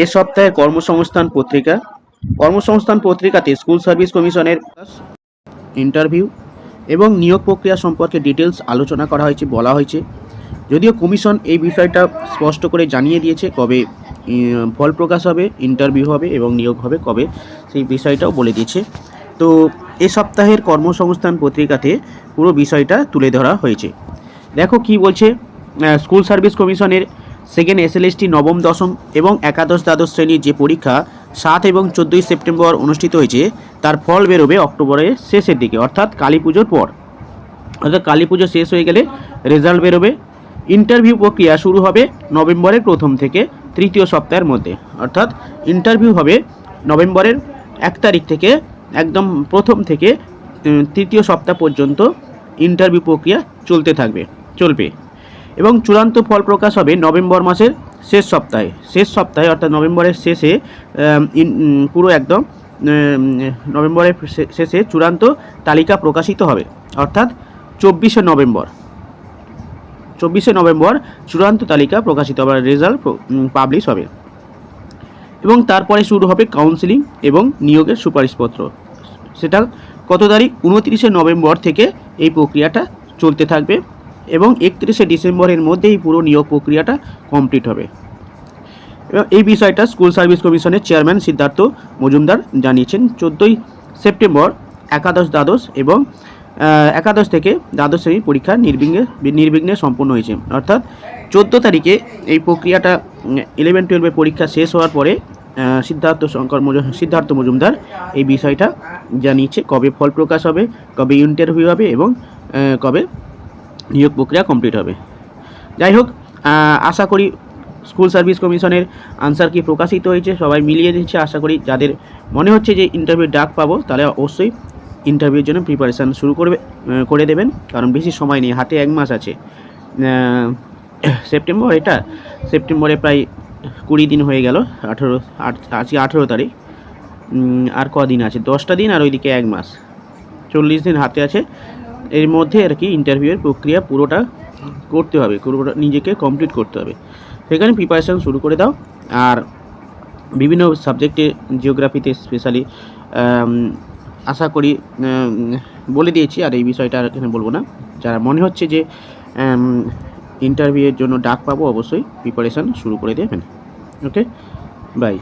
এ সপ্তাহের কর্মসংস্থান পত্রিকাতে স্কুল সার্ভিস কমিশনের ইন্টারভিউ এবং নিয়োগ প্রক্রিয়া সম্পর্কে ডিটেলস আলোচনা করা হয়েছে, বলা হয়েছে। যদিও কমিশন এই বিষয়টা স্পষ্ট করে জানিয়ে দিয়েছে কবে ফল প্রকাশ হবে, ইন্টারভিউ হবে এবং নিয়োগ হবে কবে, সেই বিষয়টাও বলে দিয়েছে। তো এ সপ্তাহের কর্মসংস্থান পত্রিকাতে পুরো বিষয়টা তুলে ধরা হয়েছে। দেখো কি বলছে। স্কুল সার্ভিস কমিশনের সেকেন্ড এসএলএসটি নবম দশম এবং একাদশ দ্বাদশ শ্রেণীর যে পরীক্ষা 7 এবং 14 সেপ্টেম্বর অনুষ্ঠিত হয়েছে, তার ফল বেরোবে অক্টোবরের শেষের দিকে, অর্থাৎ কালী পুজোর পর। অর্থাৎ কালী পুজো শেষ হয়ে গেলে রেজাল্ট বেরোবে। ইন্টারভিউ প্রক্রিয়া শুরু হবে নভেম্বরের প্রথম থেকে তৃতীয় সপ্তাহের মধ্যে, অর্থাৎ ইন্টারভিউ হবে নভেম্বরের 1 তারিখ থেকে একদম প্রথম থেকে তৃতীয় সপ্তাহ পর্যন্ত ইন্টারভিউ প্রক্রিয়া চলবে এবং চূড়ান্ত ফল প্রকাশ হবে নভেম্বর মাসের শেষ সপ্তাহে অর্থাৎ নভেম্বরের শেষে পুরো একদম নভেম্বরের শেষে চূড়ান্ত তালিকা প্রকাশিত হবে, অর্থাৎ 24শে নভেম্বর চূড়ান্ত তালিকা প্রকাশিত হবে, রেজাল্ট পাবলিশ হবে এবং তারপরে শুরু হবে কাউন্সিলিং এবং নিয়োগের সুপারিশপত্র। সেটা কত তারিখ? 29শে নভেম্বর থেকে এই প্রক্রিয়াটা চলতে থাকবে এবং 31শে ডিসেম্বরের মধ্যেই পুরো নিয়োগ প্রক্রিয়াটা কমপ্লিট হবে। এবং এই বিষয়টা স্কুল সার্ভিস কমিশনের চেয়ারম্যান সিদ্ধার্থ মজুমদার জানিয়েছেন। 14ই সেপ্টেম্বর একাদশ দ্বাদশ এবং একাদশ থেকে দ্বাদশ শ্রেণীর পরীক্ষা নির্বিঘ্নে সম্পন্ন হয়েছে, অর্থাৎ 14 তারিখে এই প্রক্রিয়াটা 11-12 পরীক্ষা শেষ হওয়ার পরে সিদ্ধার্থ মজুমদার এই বিষয়টা জানিয়েছে কবে ফল প্রকাশ হবে, কবে ইন্টারভিউ হবে এবং কবে নিয়োগ প্রক্রিয়া কমপ্লিট হবে। যাই হোক, আশা করি স্কুল সার্ভিস কমিশনের আনসার কি প্রকাশিত হয়েছে সবাই মিলিয়ে দিচ্ছে। আশা করি যাদের মনে হচ্ছে যে ইন্টারভিউ ডাক পাবো, তাহলে অবশ্যই ইন্টারভিউর জন্য প্রিপারেশান শুরু করে দেবেন, কারণ বেশি সময় নেই, হাতে 1 মাস আছে। সেপ্টেম্বরে প্রায় 20 দিন হয়ে গেল, 18 তারিখ, আর কদিন আছে? 10টা দিন, আর ওইদিকে 1 মাস, 40 দিন হাতে আছে। এর মধ্যে আর কি ইন্টারভিউয়ের প্রক্রিয়া পুরোটা করতে হবে, পুরোটা নিজেকে কমপ্লিট করতে হবে, সেখানে প্রিপারেশান শুরু করে দাও। আর বিভিন্ন সাবজেক্টে, জিওগ্রাফিতে স্পেশালি আশা করি বলে দিয়েছি, আর এই বিষয়টা আর এখানে বলবো না। যারা মনে হচ্ছে যে ইন্টারভিউয়ের জন্য ডাক পাবো, অবশ্যই প্রিপারেশান শুরু করে দেবেন। ওকে, বাই।